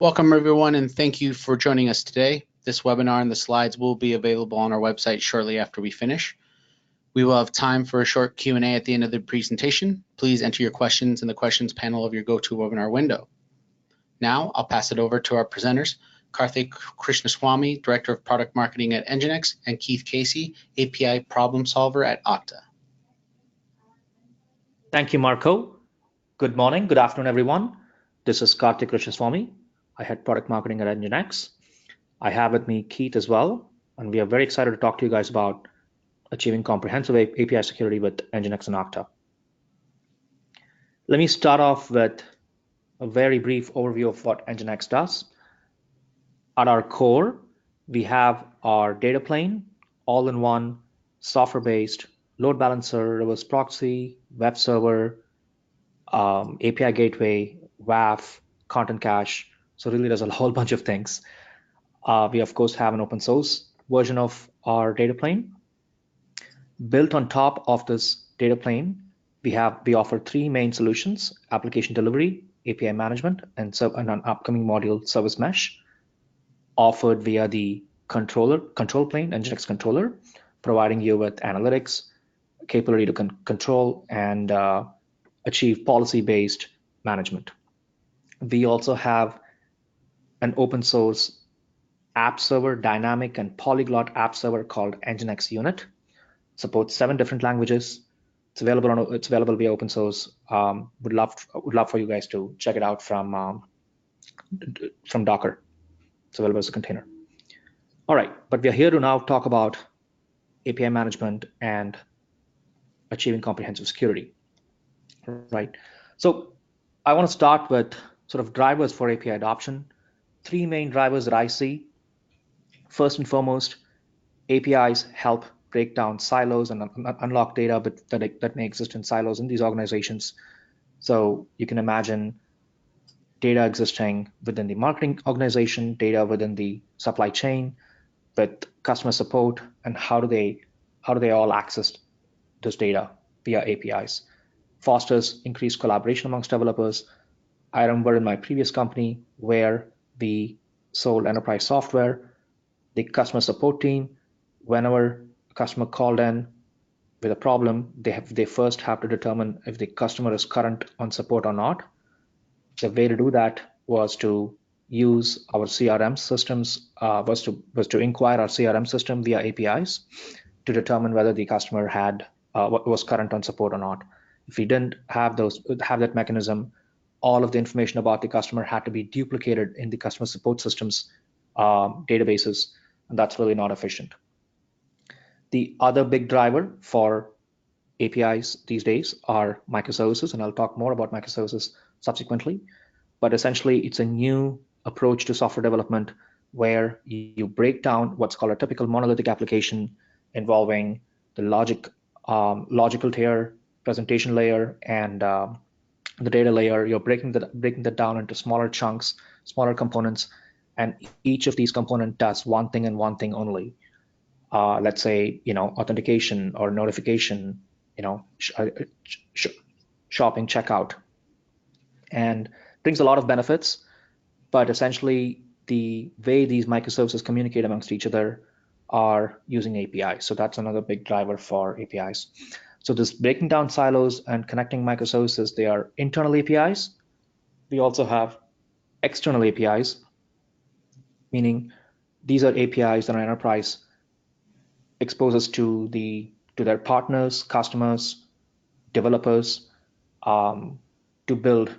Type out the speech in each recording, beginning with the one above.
Welcome everyone, and thank you for joining us today. This webinar and the slides will be available on our website shortly after we finish. We will have time for a short Q&A at the end of the presentation. Please enter your questions in the questions panel of your GoToWebinar window. Now I'll pass it over to our presenters, Karthik Krishnaswamy, Director of Product Marketing at NGINX, and Keith Casey, API Problem Solver at Okta. Thank you, Marco. Good morning, good afternoon, everyone. This is Karthik Krishnaswamy. I head product marketing at NGINX. I have with me Keith as well, and we are very excited to talk to you guys about achieving comprehensive API security with NGINX and Okta. Let me start off with a very brief overview of what NGINX does. At our core, we have our data plane, all-in-one, software-based, load balancer, reverse proxy, web server, API gateway, WAF, content cache. So really there's a whole bunch of things. We of course have an open source version of our data plane. Built on top of this data plane, we offer three main solutions: application delivery, API management, and an upcoming module, service mesh, offered via the control plane, NGINX controller, providing you with analytics, capability to control and achieve policy-based management. We also have an open source app server, dynamic and polyglot app server called NGINX Unit. Supports 7 different languages. It's available via open source. Would love for you guys to check it out from Docker. It's available as a container. All right, but we are here to now talk about API management and achieving comprehensive security. Right. So I want to start with sort of drivers for API adoption. 3 main drivers that I see. First and foremost, APIs help break down silos and unlock data that may exist in silos in these organizations. So you can imagine data existing within the marketing organization, data within the supply chain, with customer support, and how do they all access this data via APIs. Fosters increased collaboration amongst developers. I remember in my previous company where we sold enterprise software, the customer support team, whenever a customer called in with a problem, they first have to determine if the customer is current on support or not. The way to do that was to use our CRM systems, was to inquire our CRM system via APIs to determine whether the customer was current on support or not. If we didn't have that mechanism, all of the information about the customer had to be duplicated in the customer support systems databases, and that's really not efficient. The other big driver for APIs these days are microservices, and I'll talk more about microservices subsequently. But essentially, it's a new approach to software development where you break down what's called a typical monolithic application involving the logical tier, presentation layer, and the data layer. You're breaking that down into smaller chunks, smaller components, and each of these components does one thing and one thing only. Let's say, authentication or notification, shopping, checkout, and brings a lot of benefits. But essentially, the way these microservices communicate amongst each other are using APIs. So that's another big driver for APIs. So this breaking down silos and connecting microservices, they are internal APIs. We also have external APIs, meaning these are APIs that an enterprise exposes to their partners, customers, developers to build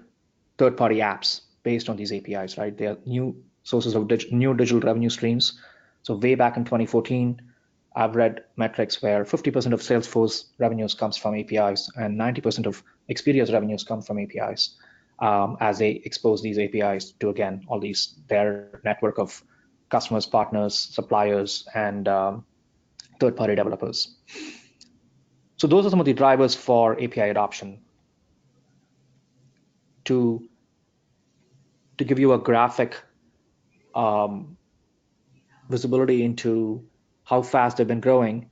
third-party apps based on these APIs, right? They are new sources of new digital revenue streams. So way back in 2014, I've read metrics where 50% of Salesforce revenues comes from APIs and 90% of Experia's revenues come from APIs as they expose these APIs to, again, their network of customers, partners, suppliers, and third-party developers. So those are some of the drivers for API adoption. To give you a graphic visibility into how fast they've been growing,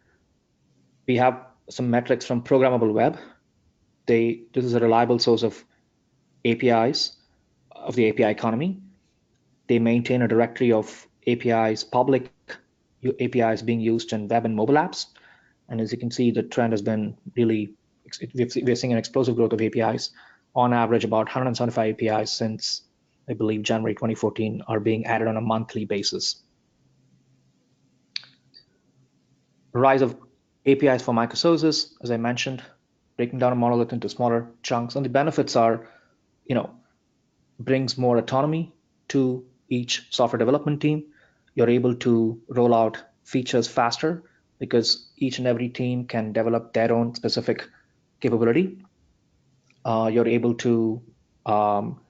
we have some metrics from Programmable Web. This is a reliable source of APIs, of the API economy. They maintain a directory of APIs, public APIs being used in web and mobile apps. And as you can see, the trend has been really, we're seeing an explosive growth of APIs. On average, about 175 APIs since, I believe, January 2014 are being added on a monthly basis. Rise of APIs for microservices, as I mentioned, breaking down a monolith into smaller chunks. And the benefits are, brings more autonomy to each software development team. You're able to roll out features faster because each and every team can develop their own specific capability. You're able to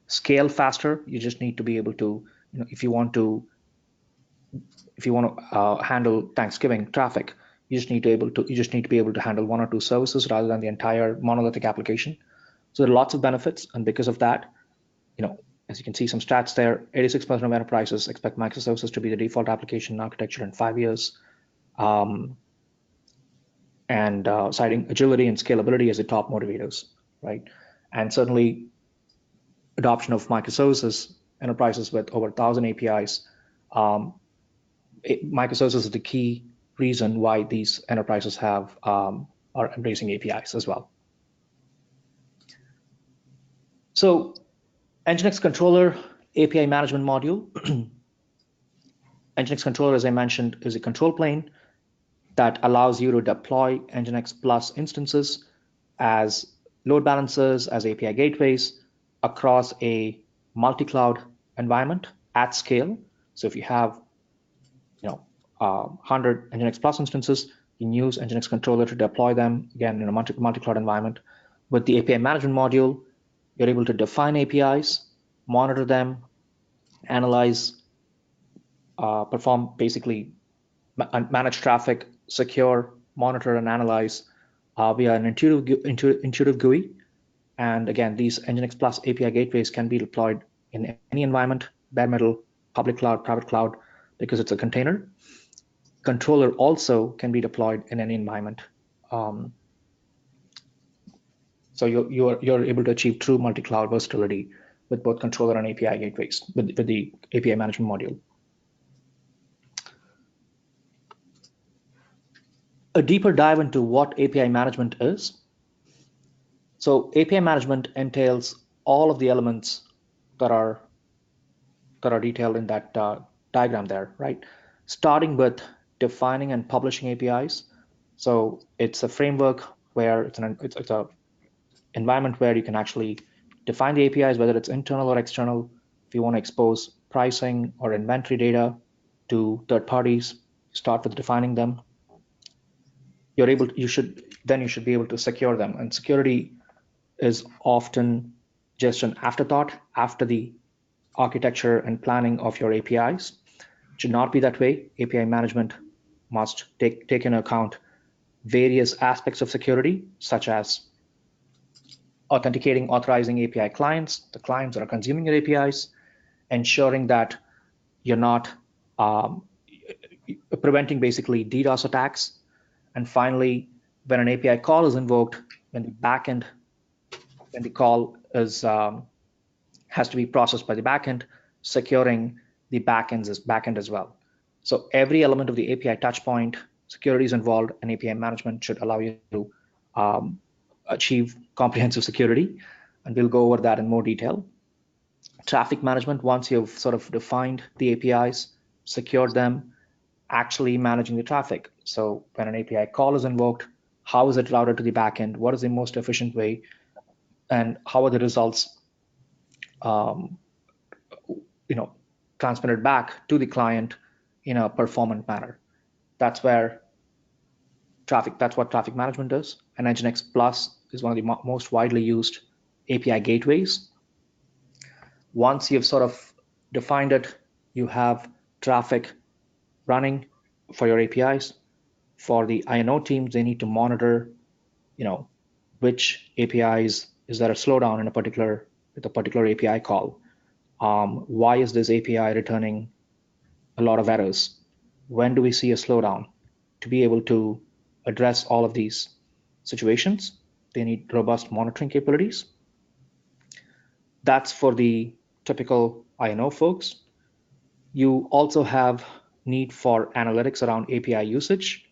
scale faster. You just need to be able to, if you want to handle Thanksgiving traffic, you just need to be able to handle one or two services rather than the entire monolithic application. So there are lots of benefits, and because of that, as you can see some stats there, 86% of enterprises expect microservices to be the default application architecture in 5 years, and citing agility and scalability as the top motivators, right? And certainly adoption of microservices, enterprises with over 1,000 APIs, microservices is the key reason why these enterprises are embracing APIs as well. So NGINX controller API management module. NGINX controller, as I mentioned, is a control plane that allows you to deploy NGINX Plus instances as load balancers, as API gateways across a multi-cloud environment at scale. So if you have 100 NGINX Plus instances, you can use NGINX controller to deploy them, again, in a multi-cloud environment. With the API management module, you're able to define APIs, monitor them, analyze, perform basically manage traffic, secure, monitor, and analyze via an intuitive GUI. And again, these NGINX Plus API gateways can be deployed in any environment, bare metal, public cloud, private cloud, because it's a container. Controller also can be deployed in any environment. So you're able to achieve true multi-cloud versatility with both controller and API gateways with the API management module. A deeper dive into what API management is. So API management entails all of the elements that are detailed in that diagram there, right? Starting with defining and publishing APIs. So it's a framework where it's a environment where you can actually define the APIs, whether it's internal or external. If you want to expose pricing or inventory data to third parties, start with defining them. You should be able to secure them. And security is often just an afterthought after the architecture and planning of your APIs. It should not be that way. API management must take into account various aspects of security, such as authenticating, authorizing API clients, the clients that are consuming your APIs, ensuring that you're not preventing basically DDoS attacks. And finally, when an API call is invoked, when the call is has to be processed by the backend, securing the backend as well. So every element of the API touchpoint, security is involved, and API management should allow you to achieve comprehensive security. And we'll go over that in more detail. Traffic management, once you've sort of defined the APIs, secured them, actually managing the traffic. So when an API call is invoked, how is it routed to the backend? What is the most efficient way? And how are the results transmitted back to the client in a performant manner? That's what traffic management is. And NGINX Plus is one of the most widely used API gateways. Once you've sort of defined it, you have traffic running for your APIs. For the INO teams, they need to monitor, which APIs is there a slowdown with a particular API call. Why is this API returning a lot of errors? When do we see a slowdown? To be able to address all of these situations, they need robust monitoring capabilities. That's for the typical INO folks. You also have need for analytics around API usage.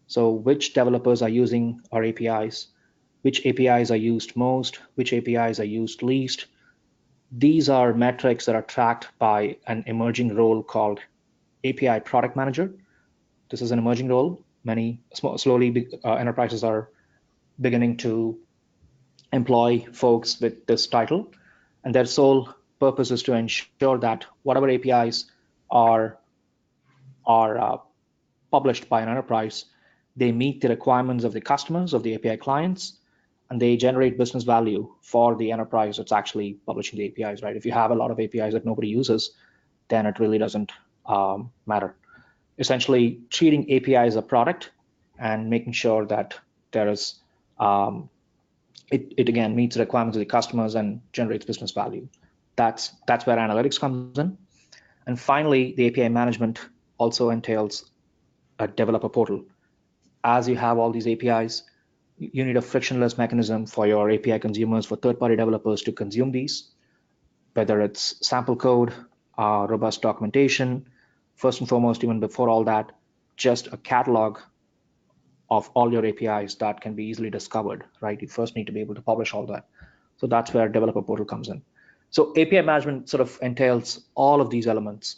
So which developers are using our APIs, which APIs are used most, which APIs are used least. These are metrics that are tracked by an emerging role called API product manager. This is an emerging role. Many slowly enterprises are beginning to employ folks with this title, and their sole purpose is to ensure that whatever APIs are are published by an enterprise, they meet the requirements of the customers, of the API clients, and they generate business value for the enterprise that's actually publishing the APIs, right? If you have a lot of APIs that nobody uses, then it really doesn't matter. Essentially, treating API as a product and making sure that there is it again meets the requirements of the customers and generates business value. That's where analytics comes in. And finally, the API management also entails a developer portal. As you have all these APIs, you need a frictionless mechanism for your API consumers, for third-party developers to consume these, whether it's sample code, robust documentation, first and foremost, even before all that, just a catalog of all your APIs that can be easily discovered, right? You first need to be able to publish all that. So that's where developer portal comes in. So API management sort of entails all of these elements.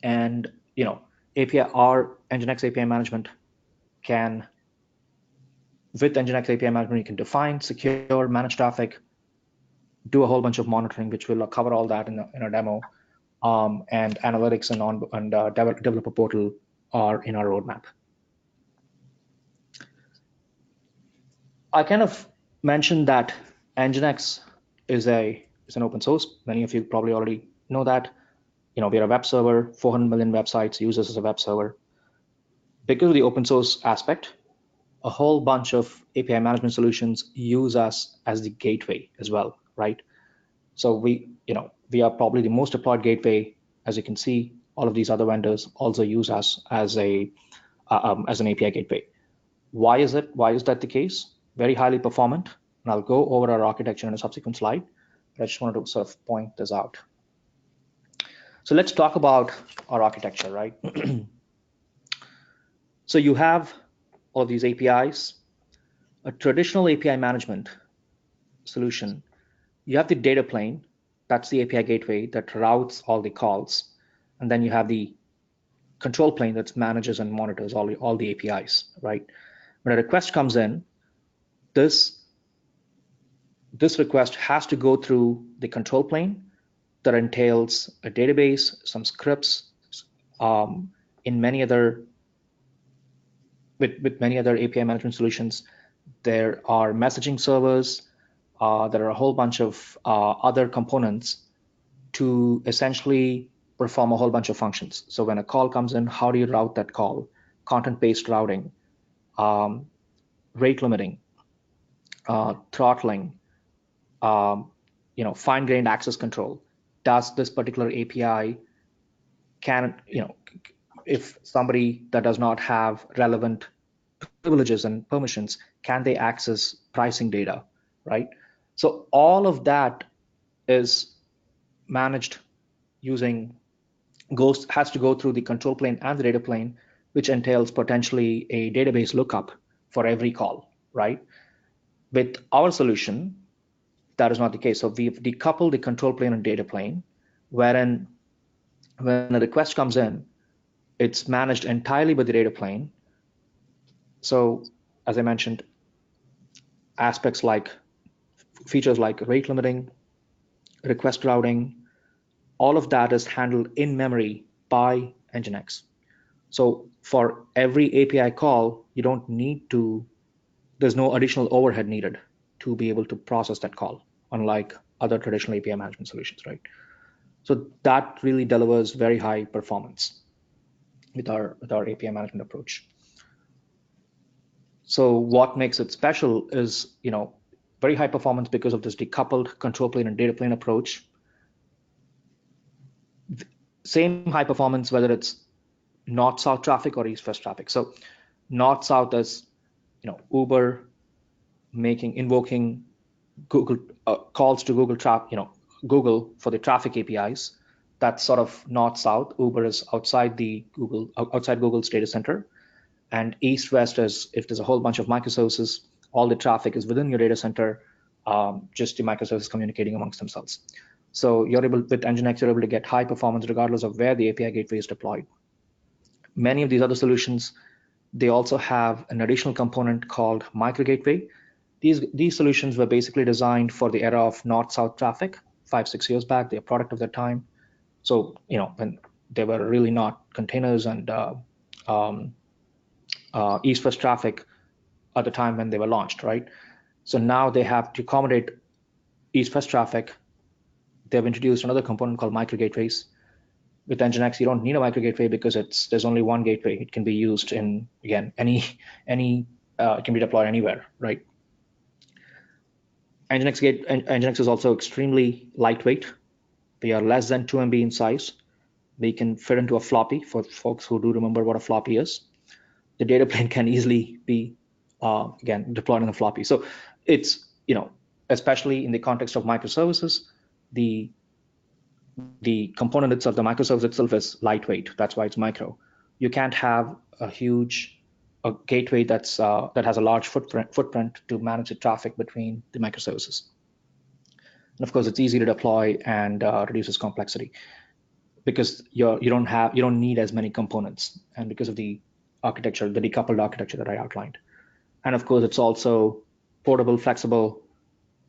And, our NGINX API management can, with NGINX API management, you can define, secure, manage traffic, do a whole bunch of monitoring, which will cover all that in our demo. And analytics and developer portal are in our roadmap. I kind of mentioned that NGINX is an open source. Many of you probably already know that. We're a web server, 400 million websites use us as a web server. Because of the open source aspect, a whole bunch of API management solutions use us as the gateway as well, right? So we are probably the most deployed gateway. As you can see, all of these other vendors also use us as an API gateway. Why is that the case? Very highly performant, and I'll go over our architecture in a subsequent slide, but I just wanted to sort of point this out. So let's talk about our architecture, right? So you have all these APIs. A traditional API management solution, you have the data plane, that's the API gateway that routes all the calls, and then you have the control plane that manages and monitors all the APIs, right? When a request comes in, this request has to go through the control plane that entails a database, some scripts. In many other with many other API management solutions, there are messaging servers. There are a whole bunch of other components to essentially perform a whole bunch of functions. So when a call comes in, how do you route that call? Content-based routing, rate limiting, throttling, fine-grained access control. Does this particular API if somebody that does not have relevant privileges and permissions, can they access pricing data, right? So all of that is managed using has to go through the control plane and the data plane, which entails potentially a database lookup for every call, right? With our solution, that is not the case. So we've decoupled the control plane and data plane, wherein when a request comes in, it's managed entirely by the data plane. So as I mentioned, aspects like features like rate limiting, request routing, all of that is handled in memory by NGINX. So for every API call, you don't need to, there's no additional overhead needed to be able to process that call, unlike other traditional API management solutions, right? So that really delivers very high performance with our API management approach. So what makes it special is, very high performance because of this decoupled control plane and data plane approach. Same high performance whether it's north-south traffic or east-west traffic. So north-south is, Uber invoking Google calls to Google Google for the traffic APIs. that's sort of north-south. Uber is outside Google's data center, and east-west is if there's a whole bunch of microservices, all the traffic is within your data center, just the microservices communicating amongst themselves. So you're able, with NGINX, you're able to get high performance regardless of where the API gateway is deployed. Many of these other solutions, they also have an additional component called micro gateway. These solutions were basically designed for the era of north-south traffic 5-6 years back. They're a product of their time. So, when they were really not containers and east-west traffic at the time when they were launched, right? So now they have to accommodate east-west traffic. They've introduced another component called micro gateways. With NGINX, you don't need a micro gateway because there's only one gateway. It can be used in, again, it can be deployed anywhere, right? NGINX is also extremely lightweight. We are less than 2 MB in size. We can fit into a floppy for folks who do remember what a floppy is. The data plane can easily be, again, deployed in a floppy. So it's, especially in the context of microservices, the component itself, the microservice itself is lightweight. That's why it's micro. You can't have a gateway that has a large footprint to manage the traffic between the microservices. And of course, it's easy to deploy and reduces complexity because you don't need as many components, and because of the architecture, the decoupled architecture that I outlined. And of course, it's also portable, flexible.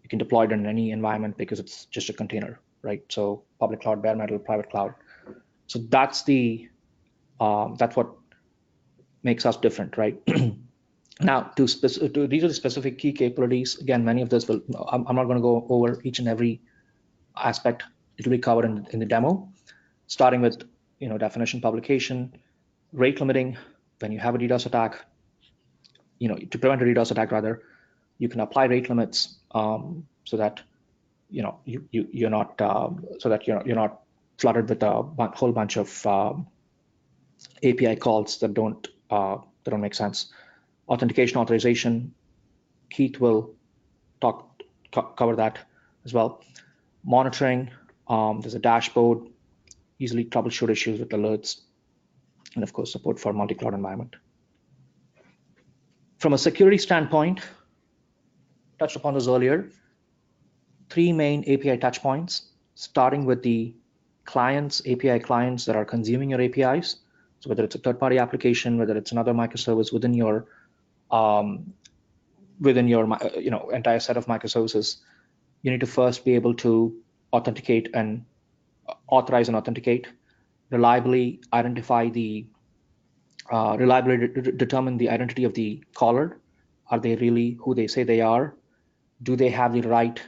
You can deploy it in any environment because it's just a container, right? So public cloud, bare metal, private cloud. So that's what makes us different, right? Now, these are the specific key capabilities. Again, many of this I'm not going to go over each and every aspect. It will be covered in the demo, starting with definition, publication, rate limiting. When you have a DDoS attack, to prevent a DDoS attack, rather, you can apply rate limits so that you're not flooded with a whole bunch of API calls that don't make sense. Authentication, authorization, Keith will cover that as well. Monitoring, there's a dashboard, easily troubleshoot issues with alerts, and of course support for multi-cloud environment. From a security standpoint, touched upon this earlier, 3 main API touchpoints, starting with the API clients that are consuming your APIs. So whether it's a third-party application, whether it's another microservice within your entire set of microservices, you need to first be able to authenticate and authorize and authenticate, reliably determine the identity of the caller. Are they really who they say they are? Do they have the right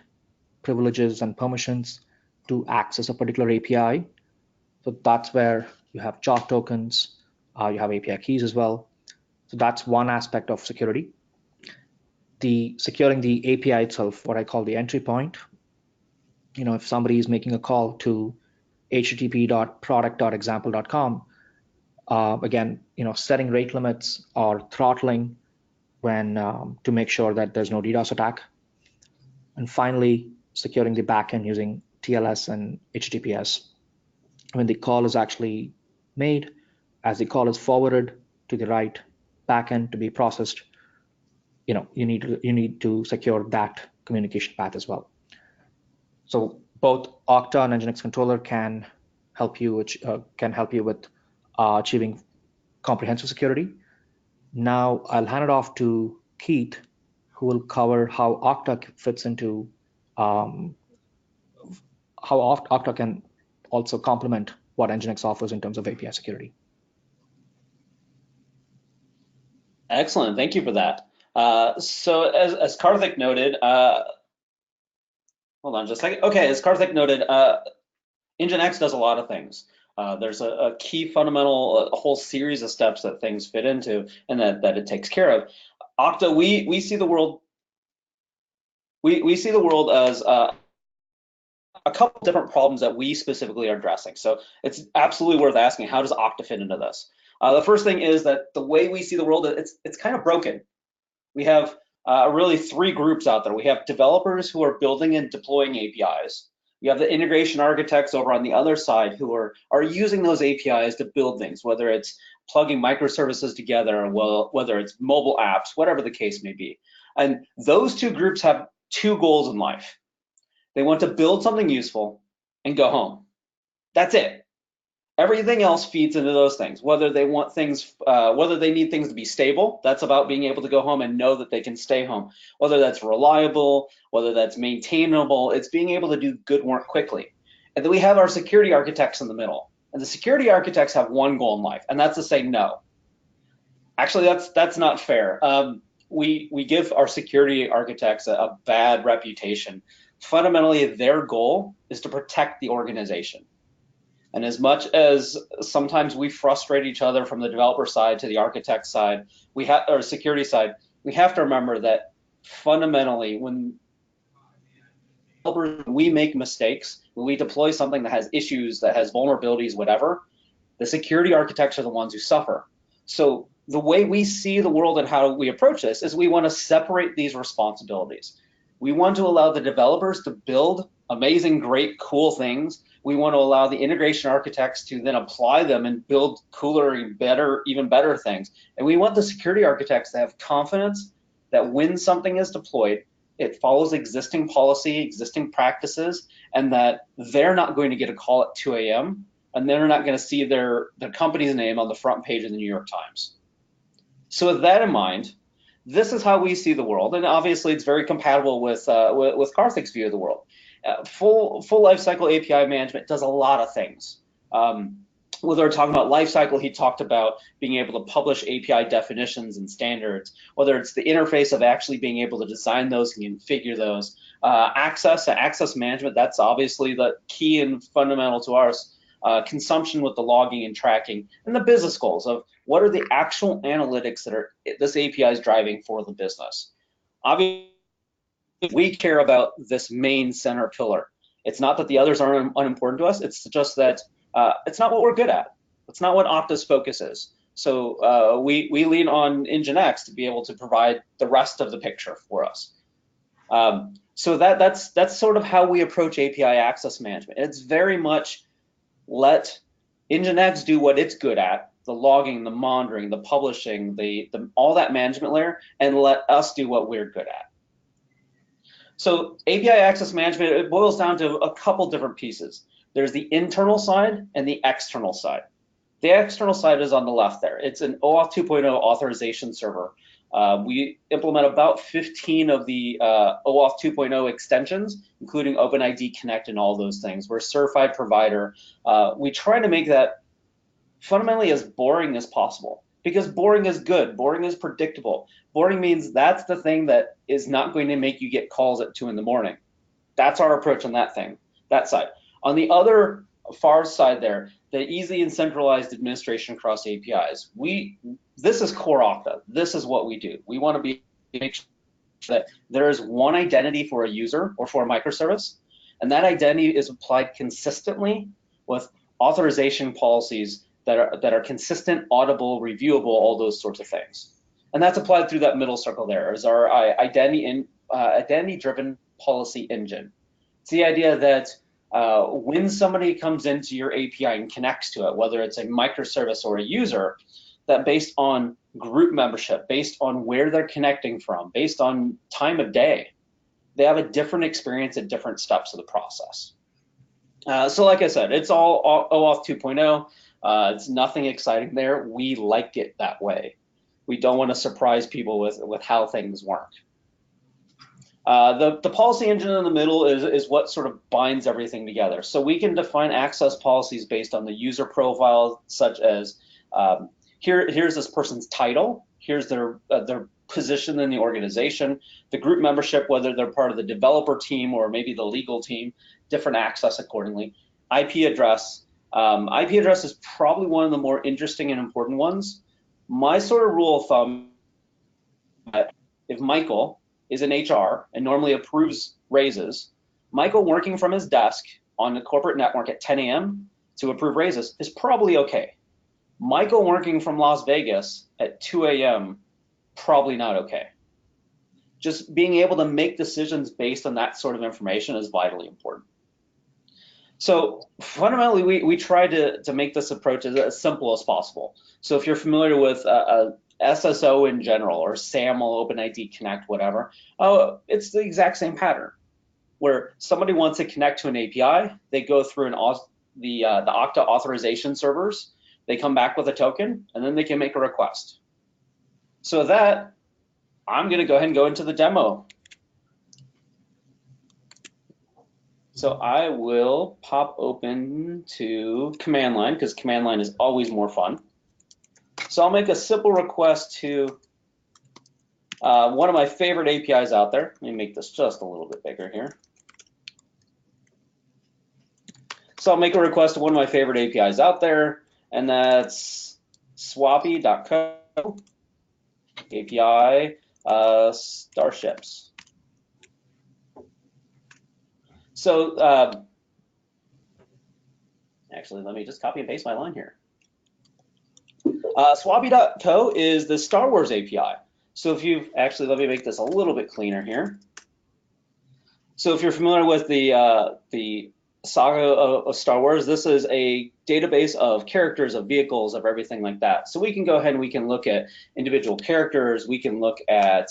privileges and permissions to access a particular API? So that's where you have chalk tokens, you have API keys as well. So that's one aspect of security. Securing the API itself, what I call the entry point. If somebody is making a call to http://product.example.com, again, setting rate limits or throttling when to make sure that there's no DDoS attack. And finally, securing the backend using TLS and HTTPS. When the call is actually made, as the call is forwarded to the right backend to be processed, you need to secure that communication path as well. So both Okta and NGINX Controller can help you with achieving comprehensive security. Now I'll hand it off to Keith, who will cover how Okta fits into how Okta can also complement what NGINX offers in terms of API security. Excellent, thank you for that. So as Karthik noted, hold on just a second. Okay, as Karthik noted, NGINX does a lot of things. There's a key fundamental, a whole series of steps that things fit into and that it takes care of. Okta, we see the world, we see the world as a couple different problems that we specifically are addressing. So it's absolutely worth asking, how does Okta fit into this? The first thing is that the way we see the world, it's kind of broken. We have really 3 groups out there. We have developers who are building and deploying APIs. You have the integration architects over on the other side who are using those APIs to build things, whether it's plugging microservices together, well, whether it's mobile apps, whatever the case may be. And those two groups have two goals in life. They want to build something useful and go home. That's it. Everything else feeds into those things. Whether they want things, whether they need things to be stable, that's about being able to go home and know that they can stay home. Whether that's reliable, whether that's maintainable, it's being able to do good work quickly. And then we have our security architects in the middle. And the security architects have one goal in life, and that's to say no. Actually, that's not fair. We give our security architects a bad reputation. Fundamentally, their goal is to protect the organization. And as much as sometimes we frustrate each other from the developer side to the architect side, or security side, we have to remember that fundamentally, when we make mistakes, when we deploy something that has issues, that has vulnerabilities, whatever, the security architects are the ones who suffer. So the way we see the world and how we approach this is we want to separate these responsibilities. We want to allow the developers to build amazing, great, cool things. We want to allow the integration architects to then apply them and build cooler, better, even better things. And we want the security architects to have confidence that when something is deployed, it follows existing policy, existing practices, and that they're not going to get a call at 2 a.m. and they're not going to see their company's name on the front page of the New York Times. So with that in mind, this is how we see the world, and obviously it's very compatible with Karthik's view of the world. Full lifecycle API management does a lot of things. Whether we're talking about lifecycle, he talked about being able to publish API definitions and standards. Whether it's the interface of actually being able to design those and configure those. Access management, that's obviously the key and fundamental to ours. Consumption with the logging and tracking, and the business goals of what are the actual analytics that this API is driving for the business. Obviously, we care about this main center pillar. It's not that the others are unimportant to us, it's just that it's not what we're good at. It's not what Okta's focus is. So we lean on NGINX to be able to provide the rest of the picture for us. So that's sort of how we approach API access management. It's very much let NGINX do what it's good at, the logging, the monitoring, the publishing, all that management layer, and let us do what we're good at. So API access management, it boils down to a couple different pieces. There's the internal side and the external side. The external side is on the left there. It's an OAuth 2.0 authorization server. We implement about 15 of the OAuth 2.0 extensions, including OpenID Connect and all those things. We're a certified provider. We try to make that fundamentally as boring as possible, because boring is good, boring is predictable. Boring means that's the thing that is not going to make you get calls at 2 in the morning. That's our approach on that side. On the other far side there, the easy and centralized administration across APIs. This is core Okta. This is what we do. We want to make sure that there is one identity for a user or for a microservice, and that identity is applied consistently with authorization policies that are consistent, audible, reviewable, all those sorts of things. And that's applied through that middle circle there is our identity-driven policy engine. It's the idea that when somebody comes into your API and connects to it, whether it's a microservice or a user, that based on group membership, based on where they're connecting from, based on time of day, they have a different experience at different steps of the process. So like I said, it's all OAuth 2.0. It's nothing exciting there. We like it that way. We don't want to surprise people with how things work. The policy engine in the middle is what sort of binds everything together. So we can define access policies based on the user profile, such as here's this person's title, here's their position in the organization, the group membership, whether they're part of the developer team or maybe the legal team, different access accordingly. IP address. IP address is probably one of the more interesting and important ones. My sort of rule of thumb, if Michael is in HR and normally approves raises, Michael working from his desk on the corporate network at 10 a.m. to approve raises is probably okay. Michael working from Las Vegas at 2 a.m., probably not okay. Just being able to make decisions based on that sort of information is vitally important. So fundamentally, we try to make this approach as simple as possible. So if you're familiar with SSO in general, or SAML, OpenID Connect, whatever, it's the exact same pattern, where somebody wants to connect to an API, they go through the Okta authorization servers, they come back with a token, and then they can make a request. So with that, I'm going to go ahead and go into the demo. So I will pop open to command line, because command line is always more fun. So I'll make a simple request to one of my favorite APIs out there. Let me make this just a little bit bigger here. So I'll make a request to one of my favorite APIs out there, and that's swappy.co API starships. So actually, let me just copy and paste my line here. Swappy.co is the Star Wars API. So if you've actually, let me make this a little bit cleaner here. So if you're familiar with the saga of Star Wars, this is a database of characters, of vehicles, of everything like that. So we can go ahead and we can look at individual characters. We can look at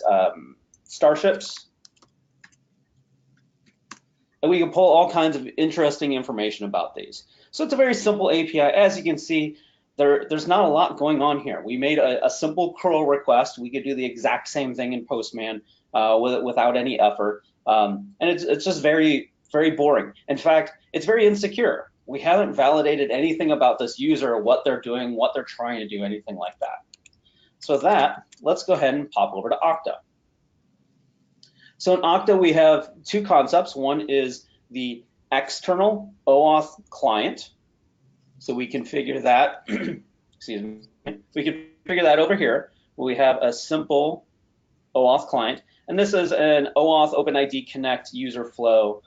starships. And we can pull all kinds of interesting information about these. So it's a very simple API. As you can see, there's not a lot going on here. We made a simple curl request. We could do the exact same thing in Postman without any effort. And it's just very, very boring. In fact, it's very insecure. We haven't validated anything about this user, what they're doing, what they're trying to do, anything like that. So with that, let's go ahead and pop over to Okta. So in Okta, we have two concepts. One is the external OAuth client. So we configure that, excuse me, we can figure that over here, where we have a simple OAuth client. And this is an OAuth OpenID Connect user flow.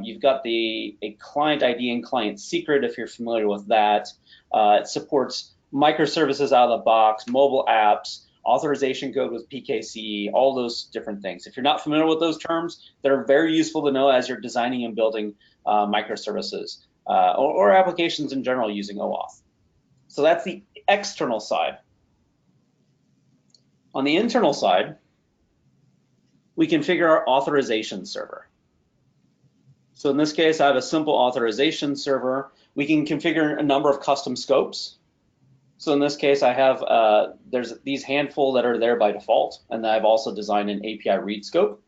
You've got a client ID and client secret, if you're familiar with that. It supports microservices out of the box, mobile apps, authorization code with PKC, all those different things. If you're not familiar with those terms, they're very useful to know as you're designing and building microservices or applications in general using OAuth. So that's the external side. On the internal side, we configure our authorization server. So in this case, I have a simple authorization server. We can configure a number of custom scopes. So in this case, I have, there's these handful that are there by default, and I've also designed an API read scope.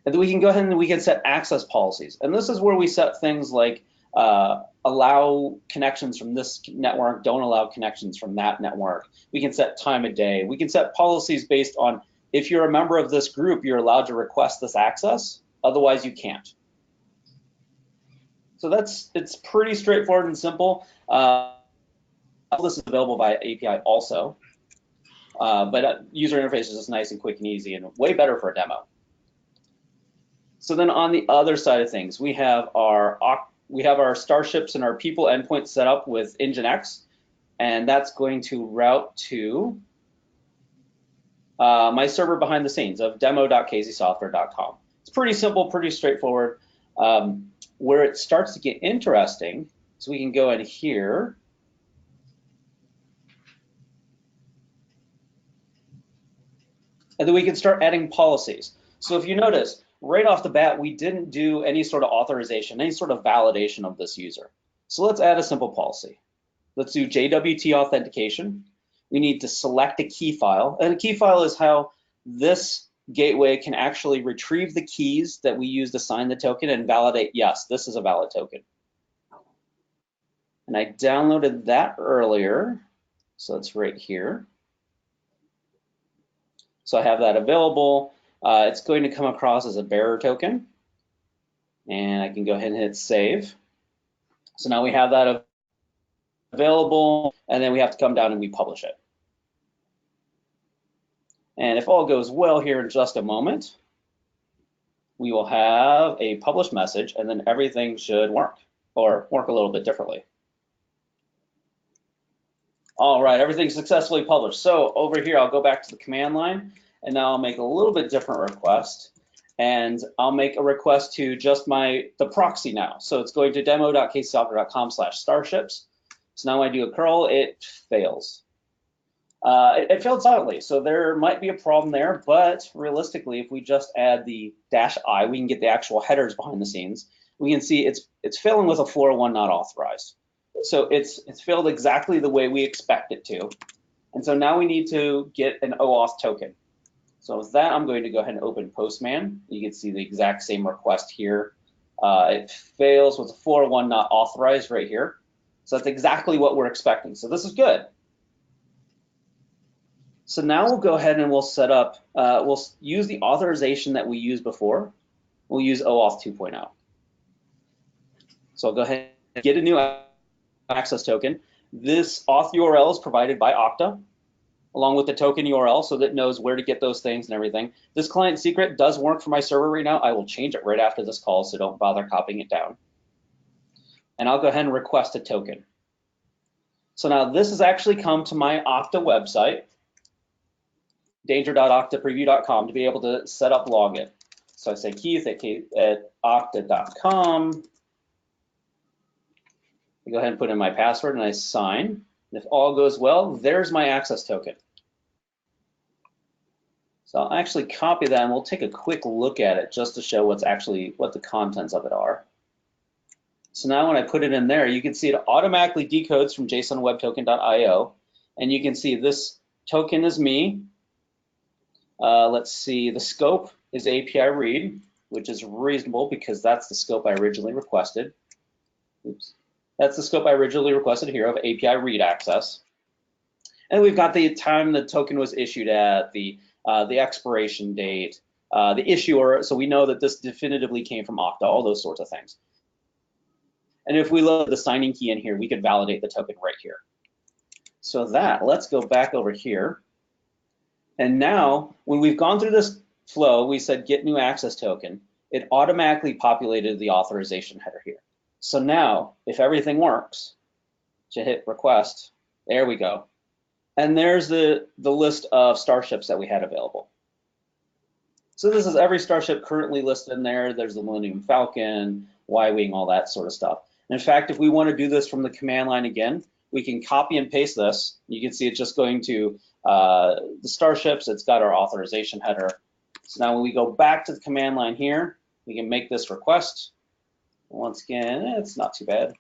And then we can go ahead and we can set access policies. And this is where we set things like allow connections from this network, don't allow connections from that network. We can set time of day. We can set policies based on if you're a member of this group, you're allowed to request this access, otherwise you can't. So it's pretty straightforward and simple. All this is available by API also, but user interface is just nice and quick and easy and way better for a demo. So then on the other side of things, we have our starships and our people endpoint set up with NGINX, and that's going to route to my server behind the scenes of demo.kzsoftware.com. It's pretty simple, pretty straightforward. Where it starts to get interesting, so we can go in here. And then we can start adding policies. So if you notice, right off the bat, we didn't do any sort of authorization, any sort of validation of this user. So let's add a simple policy. Let's do JWT authentication. We need to select a key file. And a key file is how this gateway can actually retrieve the keys that we use to sign the token and validate, yes, this is a valid token. And I downloaded that earlier, so it's right here. So I have that available. It's going to come across as a bearer token, and I can go ahead and hit save. So now we have that available, and then we have to come down and we publish it. And if all goes well here in just a moment, we will have a published message, and then everything should work, or work a little bit differently. All right, everything's successfully published. So over here, I'll go back to the command line, and now I'll make a little bit different request. and I'll make a request to just the proxy now. So it's going to demo.ksoftware.com/starships. So now when I do a curl, it fails. It failed silently, so there might be a problem there, but realistically, if we just add the -I, we can get the actual headers behind the scenes. We can see it's failing with a 401 not authorized. So it's failed exactly the way we expect it to. And so now we need to get an OAuth token. So with that, I'm going to go ahead and open Postman. You can see the exact same request here. It fails with a 401 not authorized right here. So that's exactly what we're expecting. So this is good. So now we'll go ahead and we'll set up, we'll use the authorization that we used before. We'll use OAuth 2.0. So I'll go ahead and get a new access token. This auth URL is provided by Okta, along with the token URL, so that it knows where to get those things and everything. This client secret does work for my server right now. I will change it right after this call, so don't bother copying it down. And I'll go ahead and request a token. So now this has actually come to my Okta website, danger.oktapreview.com, to be able to set up login. So I say Keith at okta.com. I go ahead and put in my password and I sign. And if all goes well, there's my access token. So I'll actually copy that and we'll take a quick look at it just to show what the contents of it are. So now when I put it in there, you can see it automatically decodes from JSON-WebToken.io, and you can see this token is me. Let's see, the scope is API read, which is reasonable because that's the scope I originally requested. Oops. That's the scope I originally requested here of API read access. And we've got the time the token was issued at, the expiration date, the issuer, so we know that this definitively came from Okta, all those sorts of things. And if we load the signing key in here, we could validate the token right here. So let's go back over here. And now, when we've gone through this flow, we said get new access token. It automatically populated the authorization header here. So now, if everything works, to hit request, there we go. And there's the list of starships that we had available. So this is every starship currently listed in there. There's the Millennium Falcon, Y-Wing, all that sort of stuff. And in fact, if we want to do this from the command line again, we can copy and paste this. You can see it's just going to the starships. It's got our authorization header. So now when we go back to the command line here, we can make this request. Once again, it's not too bad.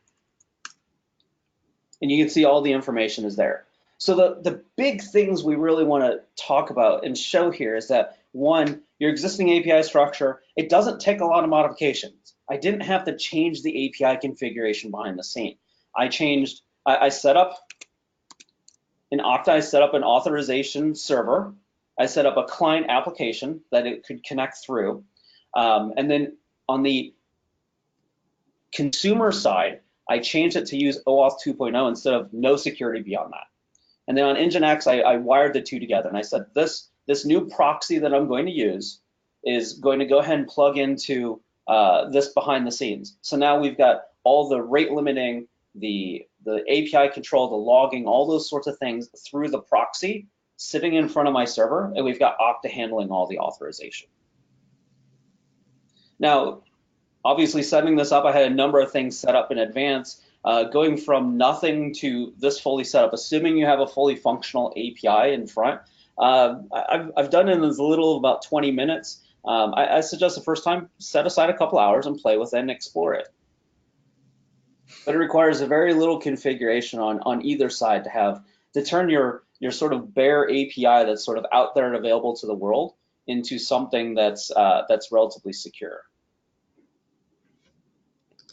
And you can see all the information is there. So the big things we really want to talk about and show here is that, one, your existing API structure, it doesn't take a lot of modifications. I didn't have to change the API configuration behind the scene. I set up in Okta, I set up an authorization server. I set up a client application that it could connect through. And then on the consumer side, I changed it to use OAuth 2.0 instead of no security beyond that. And then on NGINX, I wired the two together, and I said this new proxy that I'm going to use is going to go ahead and plug into this behind the scenes. So now we've got all the rate limiting, the API control, the logging, all those sorts of things through the proxy sitting in front of my server, and we've got Okta handling all the authorization. Now, obviously setting this up, I had a number of things set up in advance. Going from nothing to this fully set up, assuming you have a fully functional API in front. I've done it in as little as about 20 minutes. I suggest the first time, set aside a couple hours and play with it and explore it. But it requires a very little configuration on either side to turn your sort of bare API that's sort of out there and available to the world into something that's relatively secure.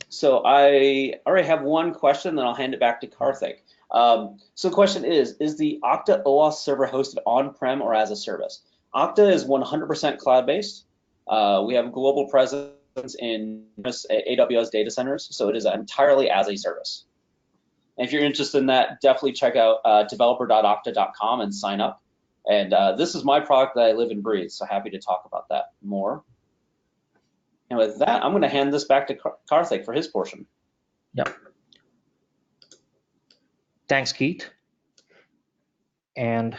So I already have one question, then I'll hand it back to Karthik. So the question is the Okta OAuth server hosted on-prem or as a service? Okta is 100% cloud-based. We have global presence in AWS data centers, so it is entirely as a service. And if you're interested in that, definitely check out developer.okta.com and sign up. And this is my product that I live and breathe, so happy to talk about that more. And with that, I'm going to hand this back to Karthik for his portion. Yep. Thanks, Keith. And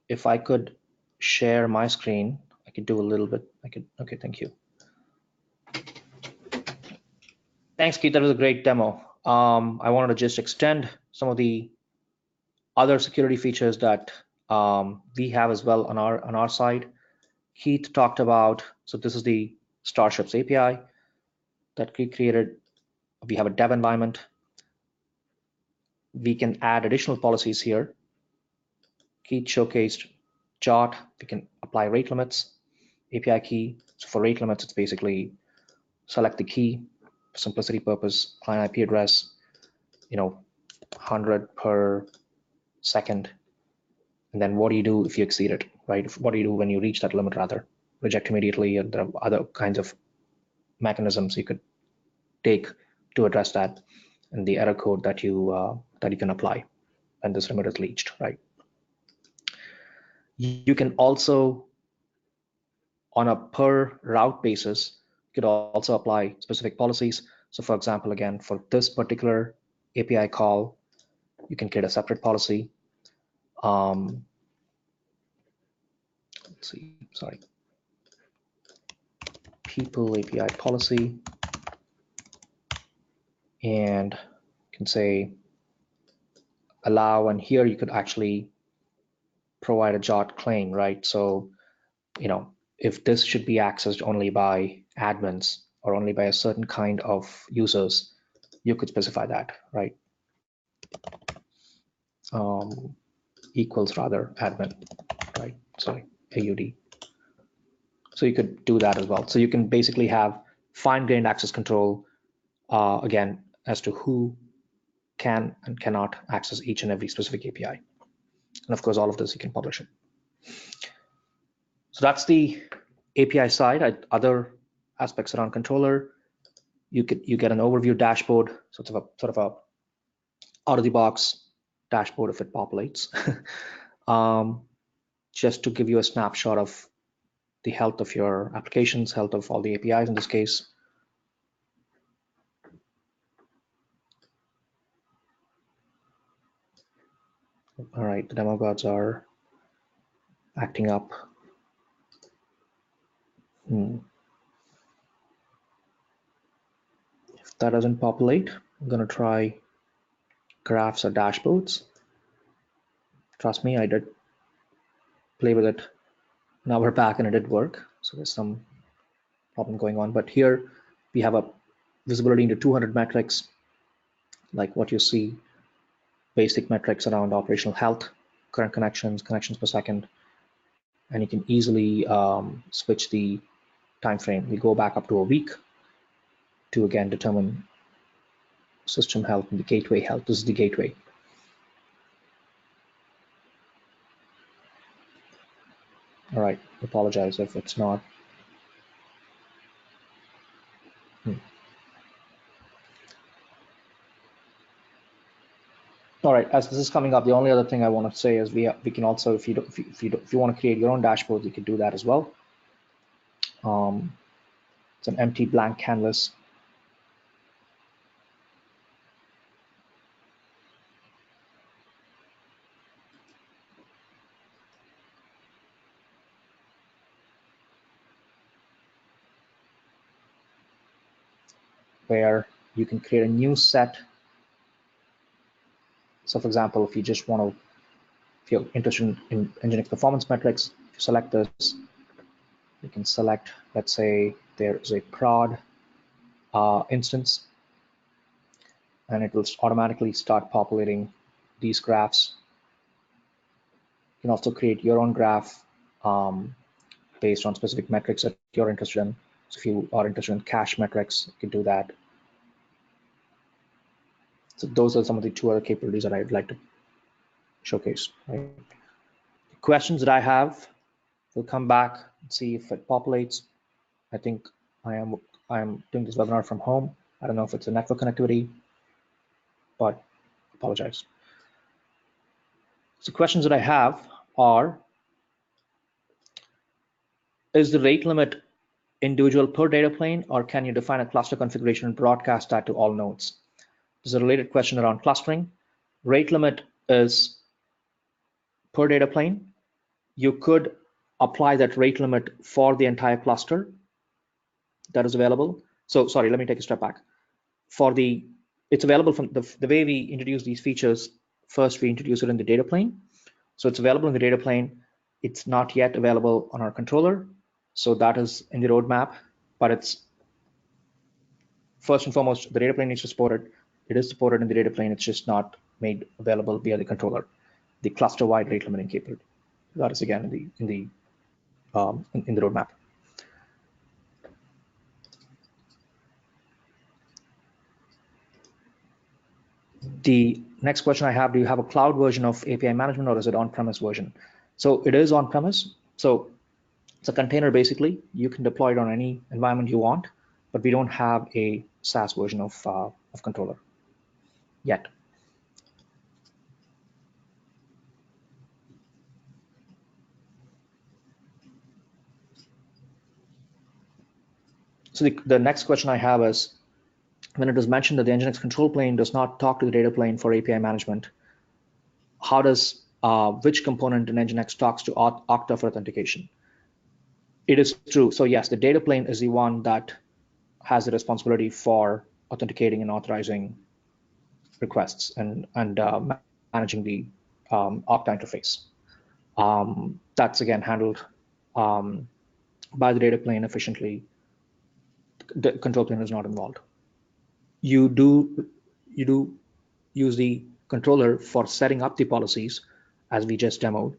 if I could share my screen, I could do a little bit. Okay, thank you. Thanks, Keith. That was a great demo. I wanted to just extend some of the other security features that we have as well on our side. Keith talked about, so this is the Starships API that Keith created. We have a dev environment. We can add additional policies here. Keith showcased JOT. We can apply rate limits, API key. So for rate limits, it's basically select the key for simplicity purpose, client IP address, 100 per second. And then what do you do if you exceed it, right? What do you do when you reach that limit, rather? Reject immediately, and there are other kinds of mechanisms you could take to address that, and the error code that you can apply when this limit is reached, right? You can also, on a per route basis, you could also apply specific policies. So for example, again, for this particular API call, you can create a separate policy. Let's see, sorry. People API policy, and you can say allow, and here you could actually provide a JOT claim, right? So, if this should be accessed only by admins or only by a certain kind of users, you could specify that, right? Equals rather admin, right? Sorry, AUD. So you could do that as well. So you can basically have fine-grained access control, again, as to who can and cannot access each and every specific API. And of course, all of this you can publish it. So that's the API side. Other aspects around controller, you get an overview dashboard, sort of a out of the box dashboard if it populates, just to give you a snapshot of the health of your applications, health of all the APIs in this case. All right, the demo gods are acting up. If that doesn't populate, I'm gonna try graphs or dashboards. Trust me, I did play with it an hour back and it did work. So there's some problem going on, but here we have a visibility into 200 metrics, like what you see, basic metrics around operational health, current connections per second, and you can easily switch the time frame. We go back up to a week to again determine system health and the gateway health. This is the gateway. All right, apologize if it's not. All right, as this is coming up, the only other thing I want to say is we can also, if you want to create your own dashboard, you can do that as well. It's an empty blank canvas. Where you can create a new set. So for example, if you just want to, if you're interested in NGINX performance metrics, if you select this, you can select, let's say there is a prod instance, and it will automatically start populating these graphs. You can also create your own graph based on specific metrics that you're interested in. So if you are interested in cache metrics, you can do that. So those are some of the two other capabilities that I'd like to showcase. Right? Questions that I have, we'll come back and see if it populates. I think I am doing this webinar from home. I don't know if it's a network connectivity, but apologize. So questions that I have are, is the rate limit individual per data plane, or can you define a cluster configuration and broadcast that to all nodes? There's a related question around clustering. Rate limit is per data plane. You could apply that rate limit for the entire cluster, that is available. So sorry, let me take a step back. It's available from the way we introduce these features. First, we introduce it in the data plane. So it's available in the data plane. It's not yet available on our controller. So that is in the roadmap, but it's first and foremost, the data plane needs to support it. It is supported in the data plane. It's just not made available via the controller. The cluster-wide rate limiting capability. That is again in the roadmap. The next question I have: do you have a cloud version of API management, or is it on-premise version? So it is on-premise. So it's a container basically. You can deploy it on any environment you want, but we don't have a SaaS version of controller yet. So the next question I have is, when it is mentioned that the NGINX control plane does not talk to the data plane for API management, how does which component in NGINX talks to Okta for authentication? It is true. So yes, the data plane is the one that has the responsibility for authenticating and authorizing requests and managing the Okta interface. That's again handled by the data plane efficiently. The control plane is not involved. You do use the controller for setting up the policies, as we just demoed,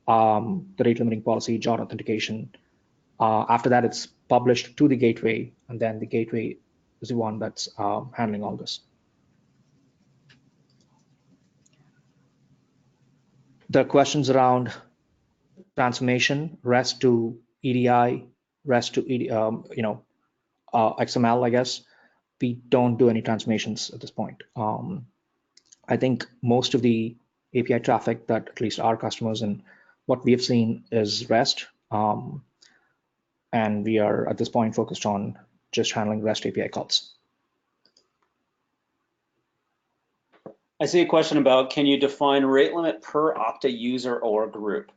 the rate limiting policy, JOT authentication. After that, it's published to the gateway, and then the gateway is the one that's handling all this. The questions around transformation, REST to EDI, REST to XML, I guess. We don't do any transformations at this point. I think most of the API traffic that at least our customers and what we have seen is REST. And we are at this point focused on just handling REST API calls. I see a question about, can you define rate limit per Okta user or group?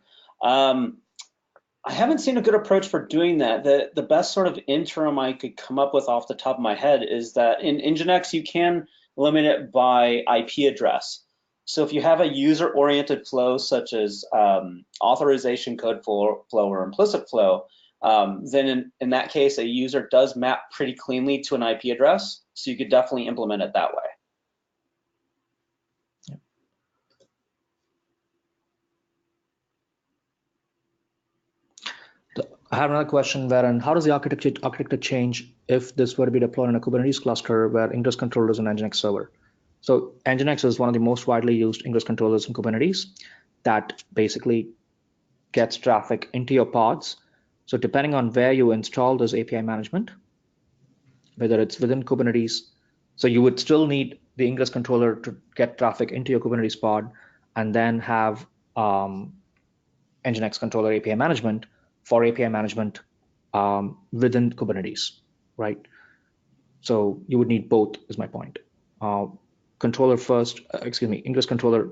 I haven't seen a good approach for doing that. The best sort of interim I could come up with off the top of my head is that in NGINX, you can limit it by IP address. So if you have a user-oriented flow, such as authorization code flow or implicit flow, then in that case, a user does map pretty cleanly to an IP address. So you could definitely implement it that way. I have another question wherein, how does the architecture change if this were to be deployed in a Kubernetes cluster where ingress controller is an NGINX server? So NGINX is one of the most widely used ingress controllers in Kubernetes that basically gets traffic into your pods. So depending on where you install this API management, whether it's within Kubernetes, so you would still need the ingress controller to get traffic into your Kubernetes pod, and then have NGINX controller API management for API management within Kubernetes, right? So you would need both, is my point. Controller first, ingress controller,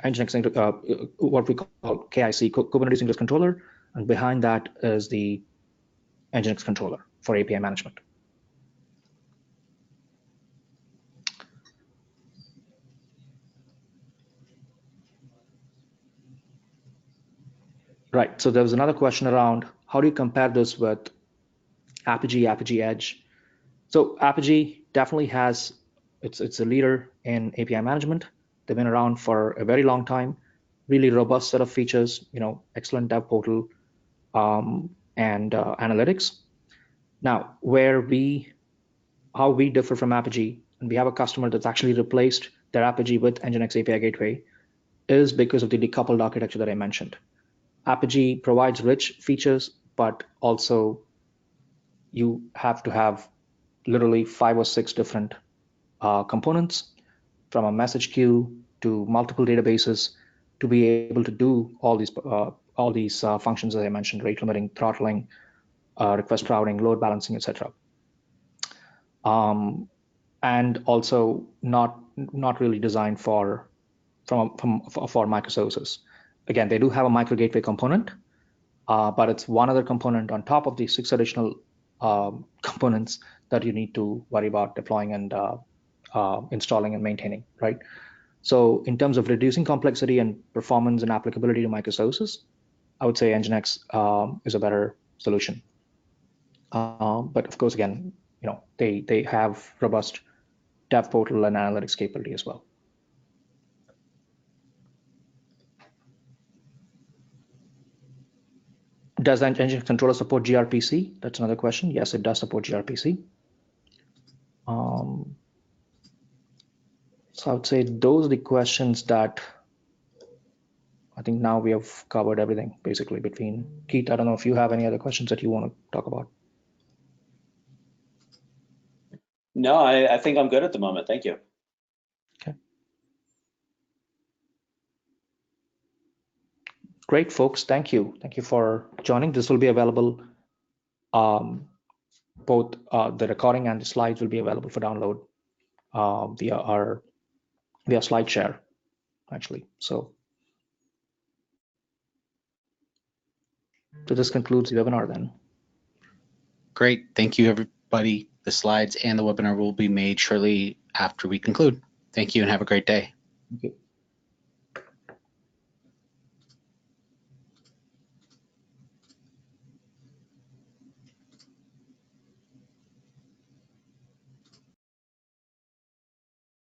NGINX, what we call KIC, Kubernetes ingress controller, and behind that is the NGINX controller for API management. Right, so there was another question around, how do you compare this with Apigee Edge? So Apigee definitely has, it's a leader in API management. They've been around for a very long time, really robust set of features, excellent dev portal and analytics. Now, how we differ from Apigee, and we have a customer that's actually replaced their Apigee with NGINX API Gateway, is because of the decoupled architecture that I mentioned. Apigee provides rich features, but also you have to have literally 5 or 6 different components, from a message queue to multiple databases, to be able to do all these functions that I mentioned: rate limiting, throttling, request routing, load balancing, etc. And also not really designed for microservices. Again, they do have a micro gateway component, but it's one other component on top of the 6 additional components that you need to worry about deploying and installing and maintaining, right? So in terms of reducing complexity and performance and applicability to microservices, I would say NGINX is a better solution. But of course, again, they have robust dev portal and analytics capability as well. Does the NGINX controller support gRPC? That's another question. Yes, it does support gRPC. So I would say those are the questions that I think now we have covered everything basically between Keith. I don't know if you have any other questions that you want to talk about. No, I think I'm good at the moment. Thank you. Okay. Great, folks. Thank you. Thank you for joining. This will be available. Both the recording and the slides will be available for download via SlideShare, actually. So this concludes the webinar then. Great. Thank you, everybody. The slides and the webinar will be made shortly after we conclude. Thank you and have a great day. Thank you.